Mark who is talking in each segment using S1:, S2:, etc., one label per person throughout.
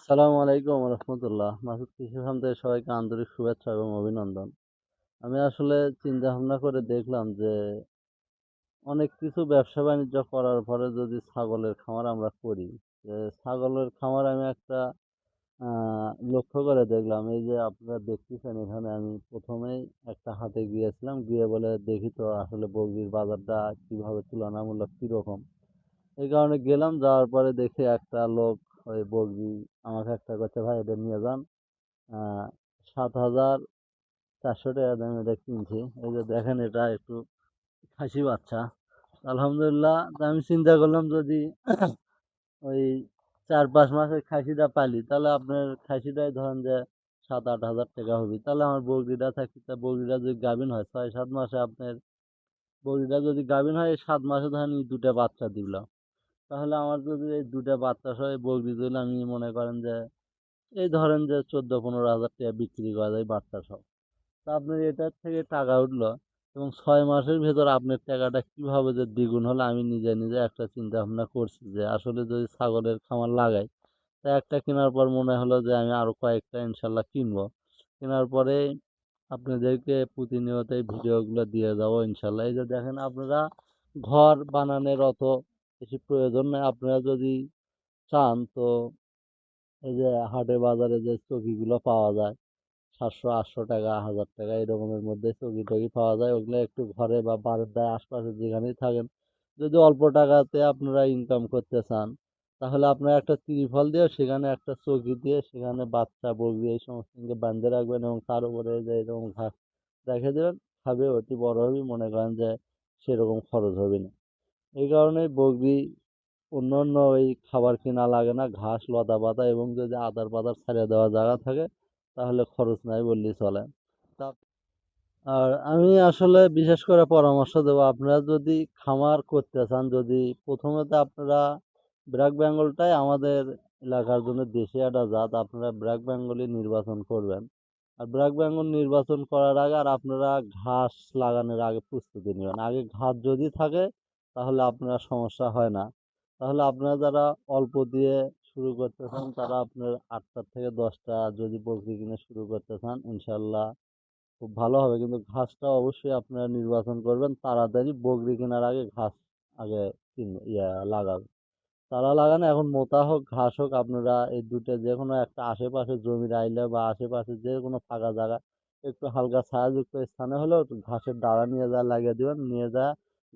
S1: আসসালামু আলাইকুম রহমতুল্লাহ। মাসুদ কৃষি ফার্ম থেকে সবাইকে আন্তরিক শুভেচ্ছা এবং অভিনন্দন। আমি আসলে চিন্তা ভাবনা করে দেখলাম যে অনেক কিছু ব্যবসা বাণিজ্য করার পরে যদি ছাগলের খামার আমরা করি, যে ছাগলের খামার আমি একটা লক্ষ্য করে দেখলাম। এই যে আপনারা দেখতেছেন, এখানে আমি প্রথমেই একটা হাটে গিয়েছিলাম, গিয়ে বলে দেখি তো আসলে বগরির বাজারটা কিভাবে তুলনামূলক কীরকম। এই কারণে গেলাম, যাওয়ার পরে দেখি একটা লোক ওই বগরি আমাকে একটা করছে, ভাই এটা নিয়ে যান। ৭,৪০০ টাকা দামে এটা কিনছি। এই যে দেখেন, এটা একটু খাসি বাচ্চা। আলহামদুলিল্লাহ। তা আমি চিন্তা করলাম, যদি ওই ৪-৫ মাস ওই খাসিটা পালি, তাহলে আপনার খাসিটাই ধরেন যে ৭-৮ হাজার টাকা হবে। তাহলে আমার বকরিটা থাকি, তা বকরিটা যদি গাভিন হয় ৬-৭ মাসে, আপনার বকরিটা যদি গাভিন হয় 7 মাসে ধরেন এই দুটা বাচ্চা দিল, তাহলে আমার যদি এই দুটা বাচ্চা সহ এই বকরি দিলে আমি মনে করেন যে এই ধরেন যে ১৪-১৫ হাজার টাকা বিক্রি করা যায় বাচ্চা সহ। তা আপনার এটার থেকে টাকা উঠলো, এবং ৬ মাসের ভেতর আপনার টাকাটা কিভাবে যে দ্বিগুণ হলো, আমি নিজে নিজে একটা চিন্তা ভাবনা করছি যে আসলে যদি ছাগলের খামার লাগাই, তা একটা কেনার পর মনে হলো যে আমি আরো কয়েকটা ইনশাল্লাহ কিনবো। কেনার পরে আপনাদেরকে প্রতিনিয়ত এই ভিডিওগুলো দিয়ে যাবো ইনশাল্লাহ। এই যে দেখেন, আপনারা ঘর বানানোর অত বেশি প্রয়োজন নেই। আপনারা যদি চান তো এই যে হাটে বাজারে যে চকিগুলো পাওয়া যায় ৭০০-৮০০ টাকা, ১,০০০ টাকা এরকমের মধ্যে চকি টকি পাওয়া যায়, ওগুলো একটু ঘরে বা বারান্দায় আশপাশে যেখানেই থাকেন, যদি অল্প টাকাতে আপনারা ইনকাম করতে চান, তাহলে আপনারা একটা ত্রিফল দিয়ে সেখানে একটা চকি দিয়ে সেখানে বাচ্চা বগরি এই সমস্তকে বাঁধে রাখবেন, এবং তার উপরে যে এরকম ঘাস রেখে দেবেন, খাবে, ওটি বড় হবে, মনে করেন যে সেরকম খরচ হবে না। এই কারণে বগরি অন্য অন্য ওই খাবার কিনা লাগে না, ঘাস লতা পাতা এবং যদি আদার পাতার ছাড়িয়ে দেওয়া জায়গা থাকে, তাহলে খরচ নাই বললেই চলে। তা আর আমি আসলে বিশেষ করে পরামর্শ দেবো, আপনারা যদি খামার করতে চান, যদি প্রথমে তো আপনারা ব্ল্যাক বেঙ্গলটাই আমাদের এলাকার জন্য দেশি একটা জাত, আপনারা ব্ল্যাক বেঙ্গলই নির্বাচন করবেন। আর ব্ল্যাক বেঙ্গল নির্বাচন করার আগে আর আপনারা ঘাস লাগানোর আগে প্রস্তুতি নেবেন। আগে ঘাস যদি থাকে তাহলে আপনার সমস্যা হয় না। তাহলে আপনারা যারা অল্প দিয়ে শুরু করতে চান, তারা আপনার ৮টা থেকে 10টা যদি বকরি কিনে শুরু করতে চান, ইনশাল্লাহ খুব ভালো হবে। কিন্তু ঘাসটা অবশ্যই আপনারা নির্বাচন করবেন তাড়াতাড়ি, বকরি কেনার আগে ঘাস আগে লাগাবেন। চারা লাগানো এখন মোটা হোক ঘাস হোক, আপনারা এই দুটো যে কোনো একটা আশেপাশে জমির আইলে বা আশেপাশে যে কোনো ফাঁকা জায়গা একটু হালকা ছায়াযুক্ত স্থানে হলেও একটু ঘাসের ডাড়া নিয়ে যা লাগিয়ে দেবেন। নিয়ে যা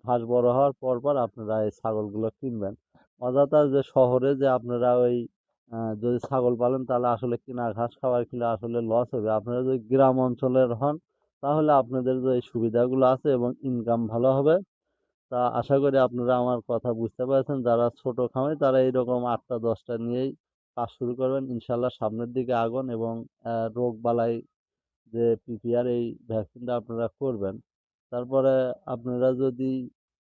S1: ঘাস বড় হওয়ার পর পর আপনারা এই ছাগলগুলো কিনবেন। অযথা যে শহরে যে আপনারা ওই যদি ছাগল পালেন, তাহলে আসলে কিনা ঘাস খাবার খেলে আসলে লস হবে। আপনারা যদি গ্রাম অঞ্চলের হন, তাহলে আপনাদের যে এই সুবিধাগুলো আছে এবং ইনকাম ভালো হবে। তা আশা করি আপনারা আমার কথা বুঝতে পেরেছেন। যারা ছোট খামারি তারা এইরকম 8টা 10টা নিয়েই কাজ শুরু করবেন, ইনশাল্লাহ সামনের দিকে আগুন। এবং রোগ বালাই যে পিপিআর এই ভ্যাকসিনটা আপনারা করবেন। তারপরে আপনারা যদি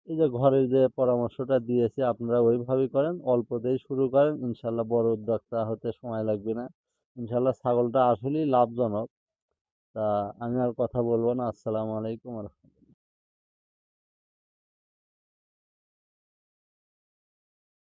S1: এই যে ঘরের যে পরামর্শটা দিয়েছি আপনারা ওইভাবেই করেন, অল্পতেই শুরু করেন, ইনশাল্লাহ বড় উদ্যোক্তা হতে সময় লাগবে না। ইনশাল্লাহ ছাগলটা আসলেই লাভজনক। তা আমি আর কথা বলবো না। আসসালামু আলাইকুম।